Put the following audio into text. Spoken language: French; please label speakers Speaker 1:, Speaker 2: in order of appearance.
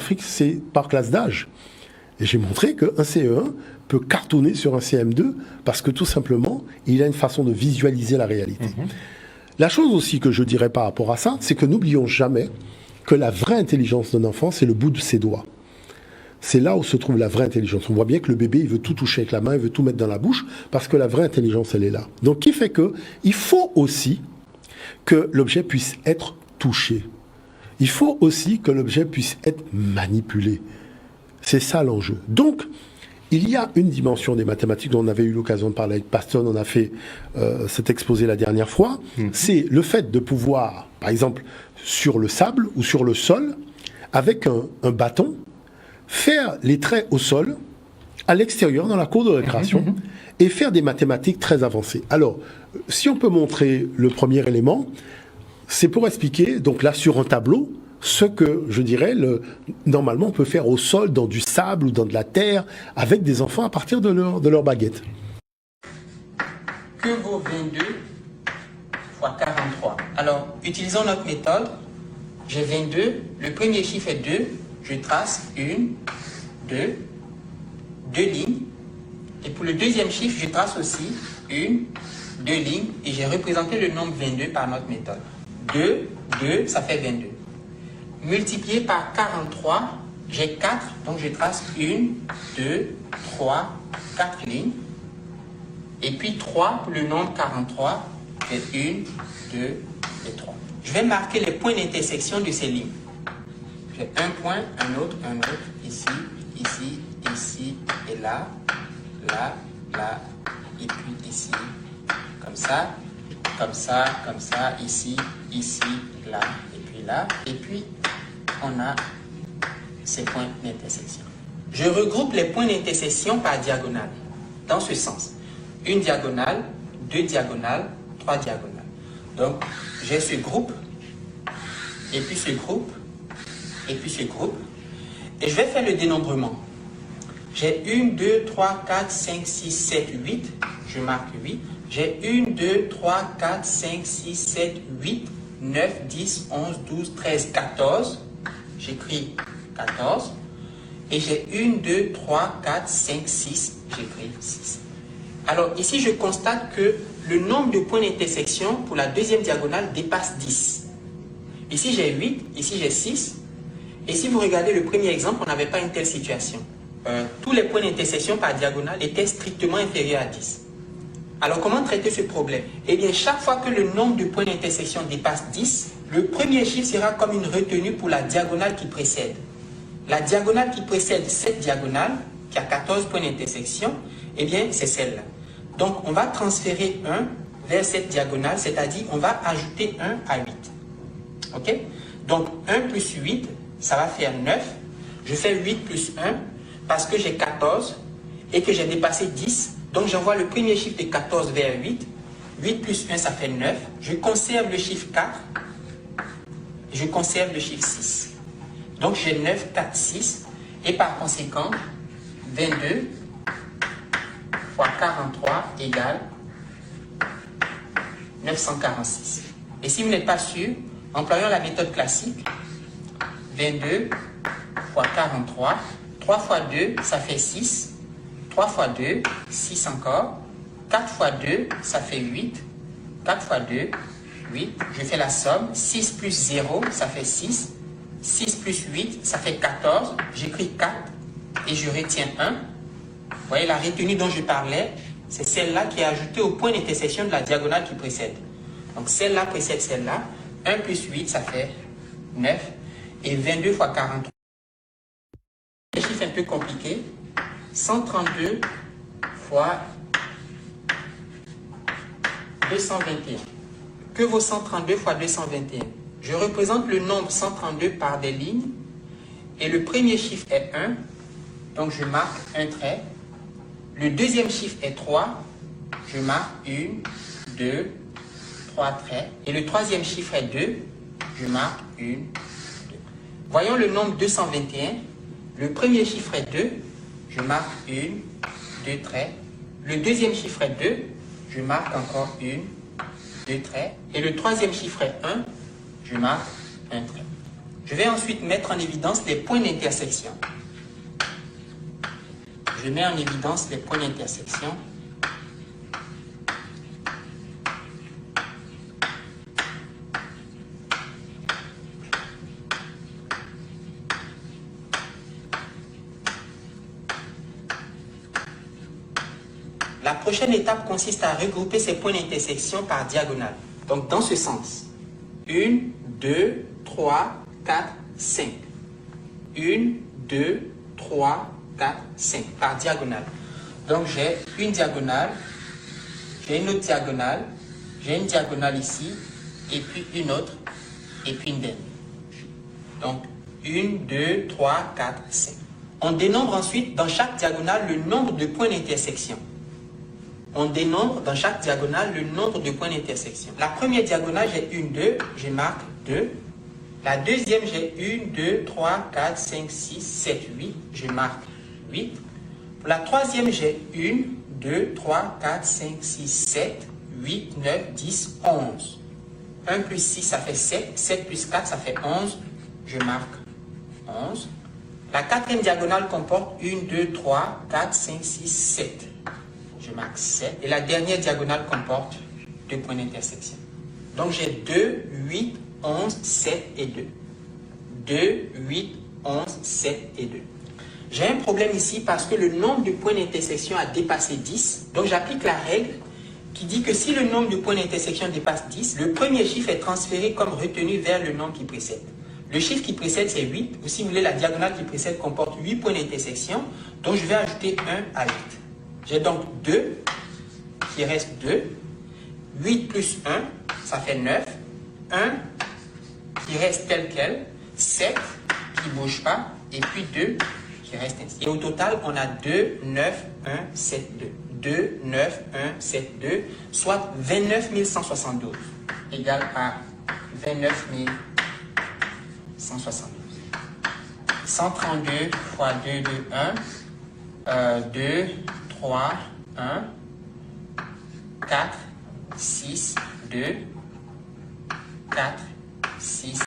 Speaker 1: Afrique, c'est par classe d'âge. Et j'ai montré qu'un CE1 peut cartonner sur un CM2 parce que tout simplement, il a une façon de visualiser la réalité. La chose aussi que je dirais par rapport à ça, c'est que n'oublions jamais que la vraie intelligence d'un enfant, c'est le bout de ses doigts. C'est là où se trouve la vraie intelligence. On voit bien que le bébé, il veut tout toucher avec la main, il veut tout mettre dans la bouche, parce que la vraie intelligence, elle est là. Donc, qui fait que il faut aussi que l'objet puisse être touché. Il faut aussi que l'objet puisse être manipulé. C'est ça l'enjeu. Donc, il y a une dimension des mathématiques dont on avait eu l'occasion de parler avec Paston, on a fait cet exposé la dernière fois. C'est le fait de pouvoir, par exemple, sur le sable ou sur le sol, avec un bâton, faire les traits au sol, à l'extérieur, dans la cour de récréation, et faire des mathématiques très avancées. Alors, si on peut montrer le premier élément, c'est pour expliquer, donc là, sur un tableau, ce que, je dirais, normalement, on peut faire au sol, dans du sable ou dans de la terre, avec des enfants à partir de leur baguette.
Speaker 2: Que vaut 22 fois 43? Alors, utilisons notre méthode. J'ai 22, le premier chiffre est 2, je trace 1, 2 lignes. Et pour le deuxième chiffre, je trace aussi 1, 2 lignes. Et j'ai représenté le nombre 22 par notre méthode. 2, ça fait 22. Multiplié par 43, j'ai 4, donc je trace 1, 2, 3, 4 lignes. Et puis 3 pour le nombre 43, c'est 1, 2 et 3. Je vais marquer les points d'intersection de ces lignes. J'ai un point, un autre, ici, ici, ici et là, là, là, et puis ici, comme ça, comme ça, comme ça, ici, ici, là, et puis là, et puis on a ces points d'intersection. Je regroupe les points d'intersection par diagonale, dans ce sens. Une diagonale, deux diagonales, trois diagonales. Donc, j'ai ce groupe, et puis ce groupe, et puis ce groupe, et je vais faire le dénombrement. J'ai 1, 2, 3, 4, 5, 6, 7, 8, je marque 8. J'ai 1, 2, 3, 4, 5, 6, 7, 8, 9, 10, 11, 12, 13, 14. J'écris 14. Et j'ai 1, 2, 3, 4, 5, 6. J'écris 6. Alors ici, je constate que le nombre de points d'intersection pour la deuxième diagonale dépasse 10. Ici, j'ai 8. Ici, j'ai 6. Et si vous regardez le premier exemple, on n'avait pas une telle situation. Tous les points d'intersection par diagonale étaient strictement inférieurs à 10. Alors, comment traiter ce problème? Eh bien, chaque fois que le nombre de points d'intersection dépasse 10, le premier chiffre sera comme une retenue pour la diagonale qui précède. La diagonale qui précède cette diagonale, qui a 14 points d'intersection, eh bien, c'est celle-là. Donc, on va transférer 1 vers cette diagonale, c'est-à-dire on va ajouter 1 à 8. OK? Donc, 1 plus 8, ça va faire 9. Je fais 8 plus 1 parce que j'ai 14 et que j'ai dépassé 10. Donc, j'envoie le premier chiffre de 14 vers 8. 8 plus 1, ça fait 9. Je conserve le chiffre 4. Je conserve le chiffre 6. Donc, j'ai 9, 4, 6. Et par conséquent, 22 fois 43 égale 946. Et si vous n'êtes pas sûr, employons la méthode classique. 22 fois 43. 3 fois 2, ça fait 6. 3 fois 2, 6 encore. 4 fois 2, ça fait 8. 4 fois 2, 8. Je fais la somme. 6 plus 0, ça fait 6. 6 plus 8, ça fait 14. J'écris 4 et je retiens 1. Vous voyez, la retenue dont je parlais, c'est celle-là qui est ajoutée au point d'intersection de la diagonale qui précède. Donc celle-là précède celle-là. 1 plus 8, ça fait 9. Et 22 fois 43. Un chiffre un peu compliqué. 132 fois 221. Que vaut 132 fois 221? Je représente le nombre 132 par des lignes. Et le premier chiffre est 1. Donc je marque un trait. Le deuxième chiffre est 3. Je marque 1, 2, 3 traits. Et le troisième chiffre est 2. Je marque 1, 2. Voyons le nombre 221. Le premier chiffre est 2. Je marque 1, 2 traits. Le deuxième chiffre est 2. Je marque encore 1, 2 traits. Et le troisième chiffre est 1. Je marque un trait. Je vais ensuite mettre en évidence les points d'intersection. Je mets en évidence les points d'intersection. La prochaine étape consiste à regrouper ces points d'intersection par diagonale. Donc, dans ce sens. 1, 2, 3, 4, 5. 1, 2, 3, 4, 5. Par diagonale. Donc, j'ai une diagonale, j'ai une autre diagonale, j'ai une diagonale ici, et puis une autre, et puis une dernière. Donc, 1, 2, 3, 4, 5. On dénombre ensuite dans chaque diagonale le nombre de points d'intersection. On dénombre dans chaque diagonale le nombre de points d'intersection. La première diagonale, j'ai 1, 2, je marque 2. La deuxième, j'ai 1, 2, 3, 4, 5, 6, 7, 8, je marque 8. Pour la troisième, j'ai 1, 2, 3, 4, 5, 6, 7, 8, 9, 10, 11. 1 plus 6, ça fait 7. 7 plus 4, ça fait 11. Je marque 11. La quatrième diagonale comporte 1, 2, 3, 4, 5, 6, 7. Je marque 7. Et la dernière diagonale comporte 2 points d'intersection. Donc j'ai 2, 8, 11, 7 et 2. 2, 8, 11, 7 et 2. J'ai un problème ici parce que le nombre de points d'intersection a dépassé 10. Donc j'applique la règle qui dit que si le nombre de points d'intersection dépasse 10, le premier chiffre est transféré comme retenu vers le nombre qui précède. Le chiffre qui précède, c'est 8. Ou si vous voulez, la diagonale qui précède comporte 8 points d'intersection. Donc je vais ajouter 1 à 8. J'ai donc 2, qui reste 2. 8 plus 1, ça fait 9. 1, qui reste tel quel. 7, qui ne bouge pas. Et puis 2, qui reste ainsi. Et au total, on a 2, 9, 1, 7, 2. 2, 9, 1, 7, 2, soit 29 172, égal à 29 172. 132 fois 2, 2, 1, 2, 3, 1, 4, 6, 2, 4, 6,